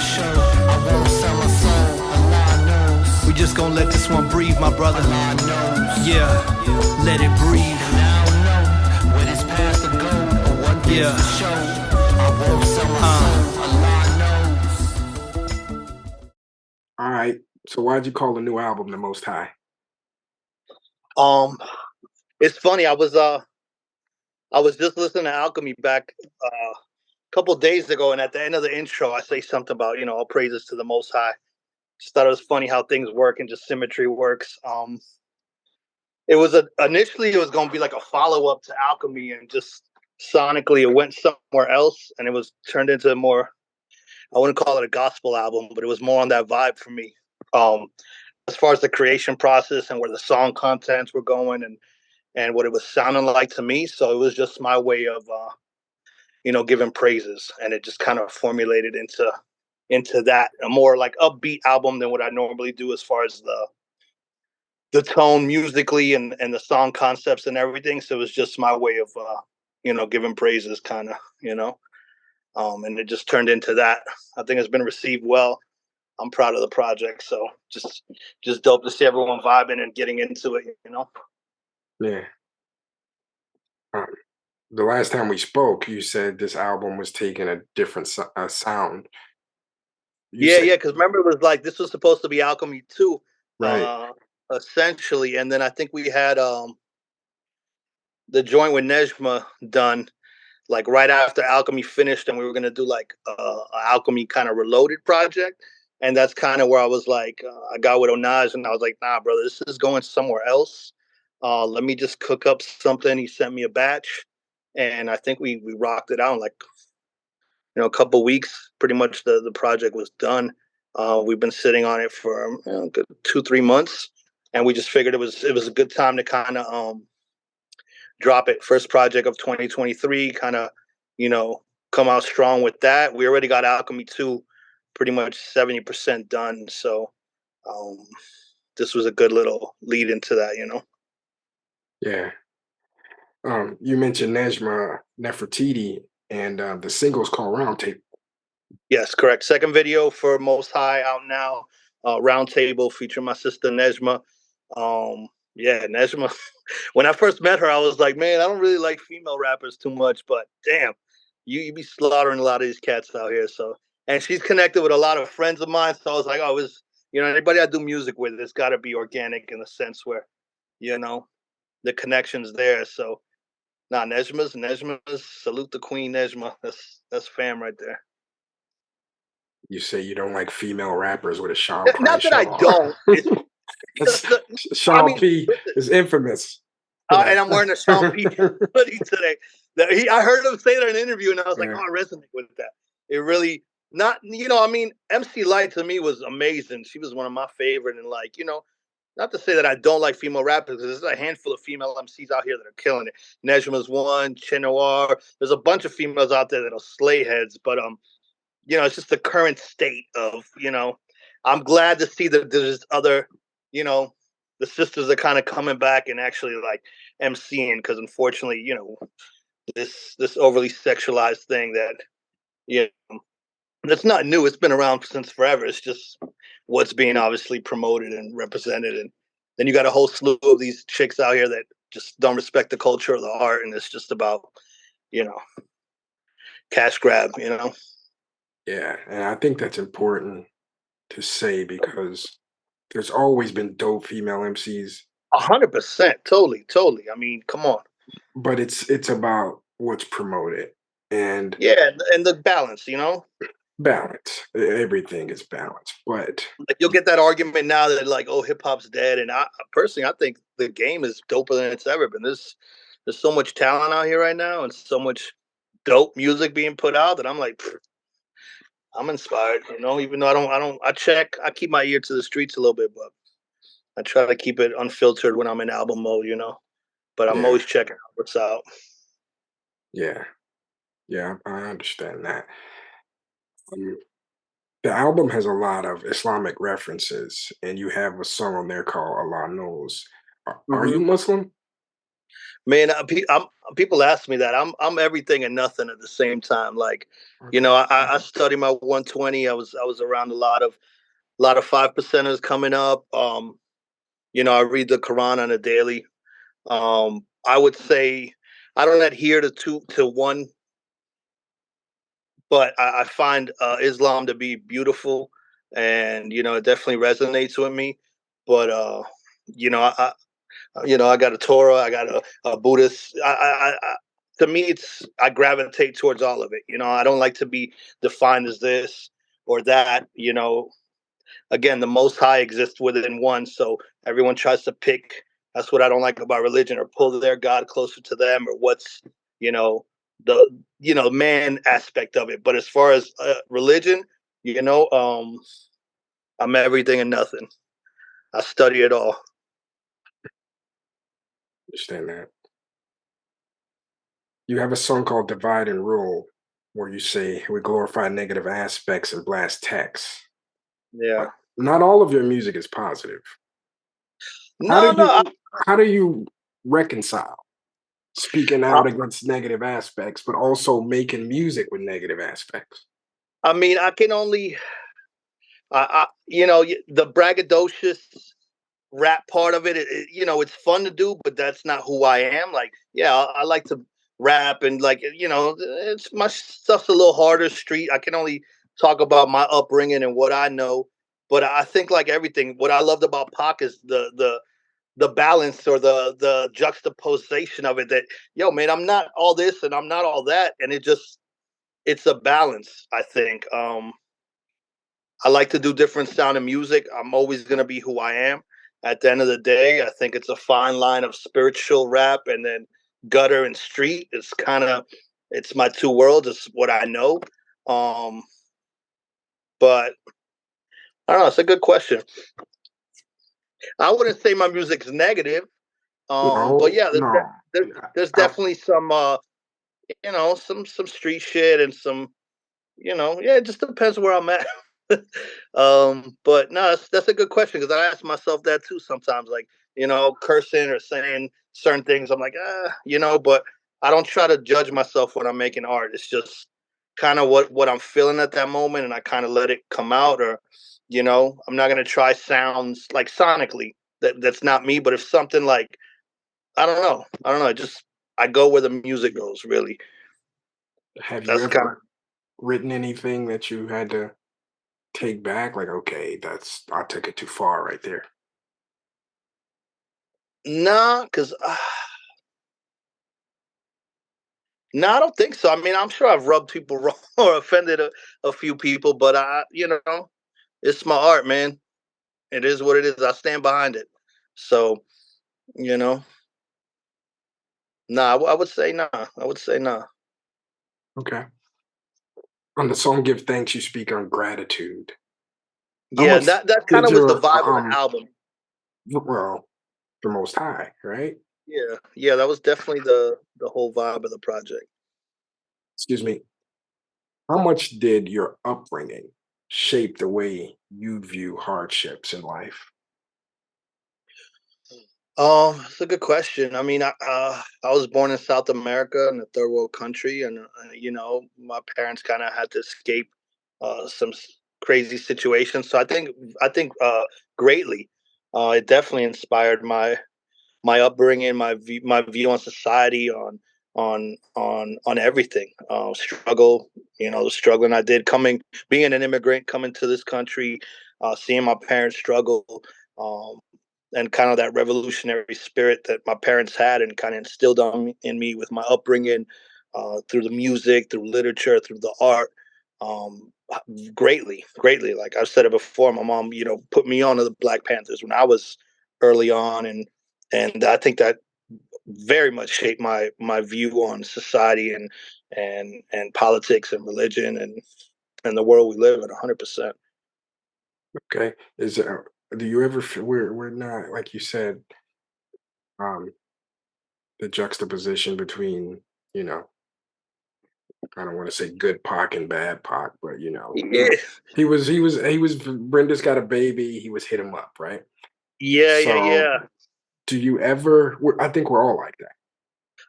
sure. I won't sell my soul. Allah knows. We just gonna let this one breathe, my brother. Allah knows. Yeah, let it breathe. And I don't know where this path to go, but one thing's for sure. I won't sell my soul. Allah knows. All right. So why'd you call the new album The Most High? Um, it's funny. I was just listening to Alchemy back a couple days ago, and at the end of the intro, I say something about all praises to the Most High. Just thought it was funny how things work and just symmetry works. Initially it was going to be like a follow up to Alchemy, and just sonically it went somewhere else, and it was turned into more. I wouldn't call it a gospel album, but it was more on that vibe for me. As far as the creation process and where the song contents were going, and what it was sounding like to me. So it was just my way of, giving praises, and it just kind of formulated into that a more like upbeat album than what I normally do as far as the tone musically and the song concepts and everything. So it was just my way of, giving praises, kind of, and it just turned into that. I think it's been received well. I'm proud of the project. So just dope to see everyone vibing and getting into it. Yeah. The last time we spoke, you said this album was taking a different sound. Yeah. Because remember, it was like this was supposed to be Alchemy 2, Right. essentially, and then I think we had the joint with Nejma done like right after Alchemy finished, and we were gonna do like Alchemy kind of reloaded project, and that's kind of where I was like, I got with Onaj, and I was like, nah, brother, this is going somewhere else. Let me just cook up something. He sent me a batch, and I think we rocked it out in like a couple weeks. Pretty much the project was done. We've been sitting on it for good 2-3 months, and we just figured it was a good time to kind of drop it. First project of 2023, kind of come out strong with that. We already got Alchemy 2 pretty much 70% done, so this was a good little lead into that. Yeah. You mentioned Nejma Nefertiti, and the single's called Roundtable. Yes, correct. Second video for Most High out now. Roundtable featuring my sister Nejma. Yeah, Nejma. When I first met her, I was like, man, I don't really like female rappers too much, but damn, you be slaughtering a lot of these cats out here. So, and she's connected with a lot of friends of mine. So I was like, oh, it was, anybody I do music with, it's got to be organic in the sense where, the connection's there. So, nah, Nejma's. Salute the Queen Nejma. That's fam right there. You say you don't like female rappers with a Sean Not Price that I show don't. Sean P is infamous. And I'm wearing a Sean P hoodie today. I heard him say that in an interview, and I was like, Yeah. oh, I resonate with that. It really MC Lyte to me was amazing. She was one of my favorite, and not to say that I don't like female rappers, because there's a handful of female MCs out here that are killing it. Nejma's one, Chenoir. There's a bunch of females out there that'll slay heads, but it's just the current state of, I'm glad to see that there's other, the sisters are kind of coming back and actually like MCing, because unfortunately, this overly sexualized thing that, that's not new. It's been around since forever. It's just what's being obviously promoted and represented. And then you got a whole slew of these chicks out here that just don't respect the culture or the art. And it's just about, cash grab. Yeah, and I think that's important to say because there's always been dope female MCs, 100%. Totally. I mean, come on. but it's about what's promoted and Yeah, and the balance, balance. Everything is balance, but like you'll get that argument now that like, oh, hip hop's dead, and I personally, I think the game is doper than it's ever been. There's so much talent out here right now, and so much dope music being put out that I'm like, I'm inspired. Even though I keep my ear to the streets a little bit, but I try to keep it unfiltered when I'm in album mode. But I'm yeah, always checking out what's out. yeah, yeah. I understand that. Um, the album has a lot of Islamic references, and you have a song on there called "Allah Knows." Are you Mm-hmm. Muslim? Man, people ask me that. I'm everything and nothing at the same time. Like, I study my 120. I was around a lot of 5 percenters coming up. I read the Quran on a daily. I would say I don't adhere to one, but I find Islam to be beautiful, and it definitely resonates with me. But I got a Torah, I got a Buddhist. To me, I gravitate towards all of it. I don't like to be defined as this or that. Again, the Most High exists within one, so everyone tries to pick. That's what I don't like about religion, or pull their God closer to them, or what's you know the man aspect of it. But as far as religion, I'm everything and nothing. I study it all. Understand that. You have a song called "Divide and Rule," where you say we glorify negative aspects and blast texts. Yeah. But not all of your music is positive. How No, do no. you how do you reconcile speaking I, out against negative aspects, but also making music with negative aspects? I mean, I can only, the braggadocious rap part of it, it's fun to do, but that's not who I am. Like, yeah, I like to rap, and like, it's my stuff's a little harder street. I can only talk about my upbringing and what I know. But I think, like everything, what I loved about Pac is the balance, or the juxtaposition of it. That, yo, man, I'm not all this and I'm not all that, and it's a balance, I think. I like to do different sound of music. I'm always going to be who I am. At the end of the day, I think it's a fine line of spiritual rap and then gutter and street. It's my two worlds. It's what I know. Um, but I don't know. It's a good question. I wouldn't say my music's negative. But No, yeah, no. there's, Yeah. there's definitely some, some street shit, and some, yeah, it just depends where I'm at. But no, that's a good question, because I ask myself that too sometimes, like, cursing or saying certain things. I'm like, but I don't try to judge myself when I'm making art. It's just kind of what I'm feeling at that moment, and I kind of let it come out. Or, I'm not gonna try sounds like sonically that's not me. But if something like, I don't know, just I go where the music goes. Really, Have you that's kind of. ever written anything that you had to take back? Like, okay, that's I took it too far right there. Nah, because no, I don't think so. I mean, I'm sure I've rubbed people wrong or offended a few people, but it's my art, man. It is what it is. I stand behind it. So, you know, nah, I would say nah. I would say nah. Okay. On the song "Give Thanks," you speak on gratitude. How Yeah, and much that kind did of was the your vibe of the album. well, the Most High, right? Yeah, yeah, that was definitely the whole vibe of the project. Excuse me. How much did your upbringing shape the way you view hardships in life? It's a good question. I mean, I was born in South America, in a third world country, and my parents kind of had to escape some crazy situations. So I think greatly. It definitely inspired my upbringing, my view on society, on everything. Struggle, the struggling I did, being an immigrant, coming to this country, seeing my parents struggle. Um, and kind of that revolutionary spirit that my parents had, and kind of instilled in me with my upbringing, through the music, through literature, through the art. Um, greatly, greatly. Like I've said it before, my mom, put me on to the Black Panthers when I was early on, and I think that very much shaped my view on society, and politics and religion, and the world we live in. 100%. Okay. Is there do you ever feel we're not like you said, um, the juxtaposition between, you know, I don't want to say good Pac and bad Pac, but Yeah, he was Brenda's got a baby, he was hit him up, right? yeah, yeah, So yeah. do you ever I think we're all like that.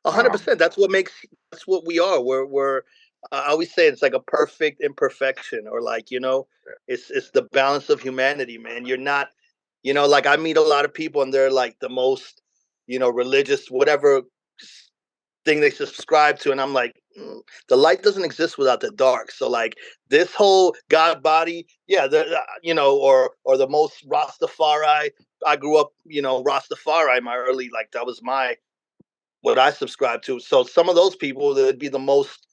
Um, 100%. That's what we are. We're I always say it's like a perfect imperfection, or like, it's the balance of humanity, man. You're not, like I meet a lot of people and they're like the most, religious, whatever thing they subscribe to, and I'm like, the light doesn't exist without the dark. So like this whole God body, yeah, or the most Rastafari. I grew up, Rastafari. My early, like, that was my what I subscribe to. So some of those people, they'd be the most,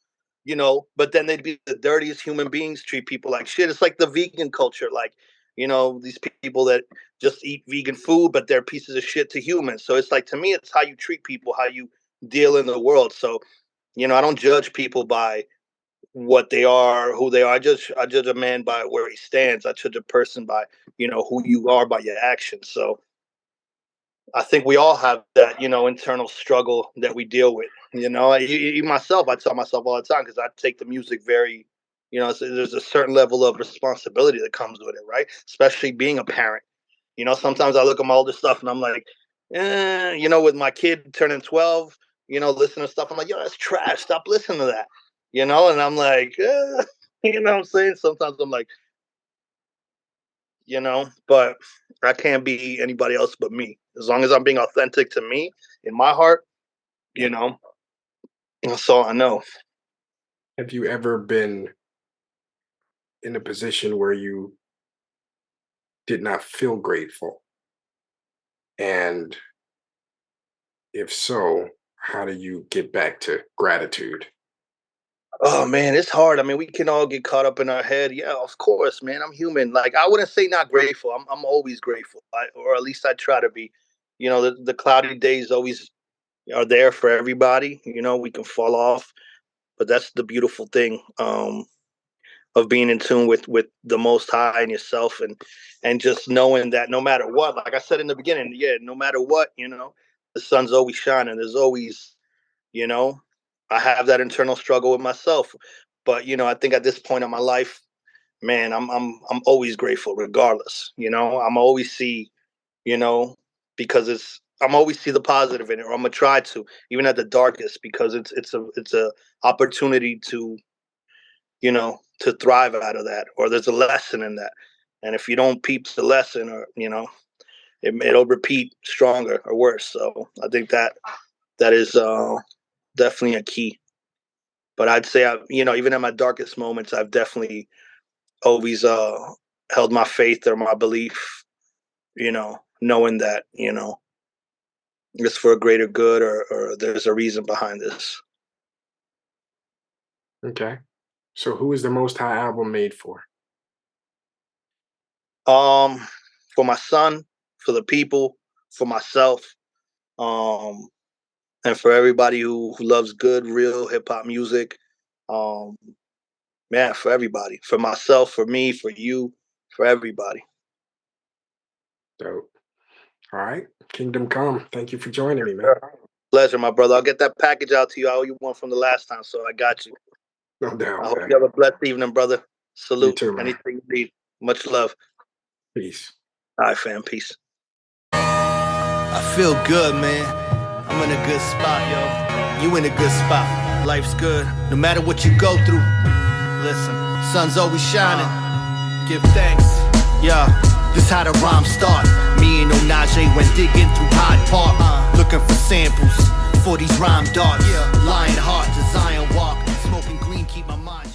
but then they'd be the dirtiest human beings, treat people like shit. It's like the vegan culture, like, these people that just eat vegan food, but they're pieces of shit to humans. So it's like, to me, it's how you treat people, how you deal in the world. So, I don't judge people by what they are, who they are. I judge a man by where he stands. I judge a person by, who you are by your actions. So I think we all have that, internal struggle that we deal with. Myself, I tell myself all the time, because I take the music very, there's a certain level of responsibility that comes with it, right? Especially being a parent. Sometimes I look at my older stuff and I'm like, with my kid turning 12, listening to stuff, I'm like, yo, that's trash. Stop listening to that. And I'm like, you know what I'm saying? Sometimes I'm like, but I can't be anybody else but me. As long as I'm being authentic to me in my heart, that's all I know. have you ever been in a position where you did not feel grateful? And if so, how do you get back to gratitude? Oh man, it's hard. I mean, we can all get caught up in our head. Yeah, of course, man. I'm human. Like, I wouldn't say not grateful. I'm always grateful, or at least I try to be. The cloudy days always are there for everybody. We can fall off, but that's the beautiful thing, of being in tune with the Most High and yourself, and just knowing that no matter what, like I said in the beginning, yeah, no matter what, the sun's always shining. There's always, you know, I have that internal struggle with myself, but I think at this point in my life, man, I'm always grateful, regardless. I'm always see, you know, because I'm always see the positive in it, or I'm gonna try to, even at the darkest, because it's a opportunity to, to thrive out of that, or there's a lesson in that. And if you don't peep the lesson, or it'll repeat stronger or worse. So I think that is definitely a key. But I'd say even in my darkest moments, I've definitely always held my faith or my belief, knowing that, it's for a greater good, or there's a reason behind this. Okay. So who is the Most High album made for? Um, for my son, for the people, for myself, um, and for everybody who loves good, real hip hop music. Um, man, for everybody, for myself, for me, for you, for everybody. Dope. All right. Kingdom Come. Thank you for joining me, man. Pleasure, my brother. I'll get that package out to you. I owe you one from the last time, so I got you. No I doubt, hope man. you have a blessed evening, brother. You Salute. too, man. Anything you need. Much love. Peace. All right, fam. Peace. I feel good, man. I'm in a good spot, yo. You in a good spot. Life's good, no matter what you go through. Listen, sun's always shining. Give thanks. Yeah, this how the rhyme start. Me and Onaje went digging through Hyde Park, looking for samples for these rhyme darts. Lion heart to Zion walk, smoking green, keep my mind.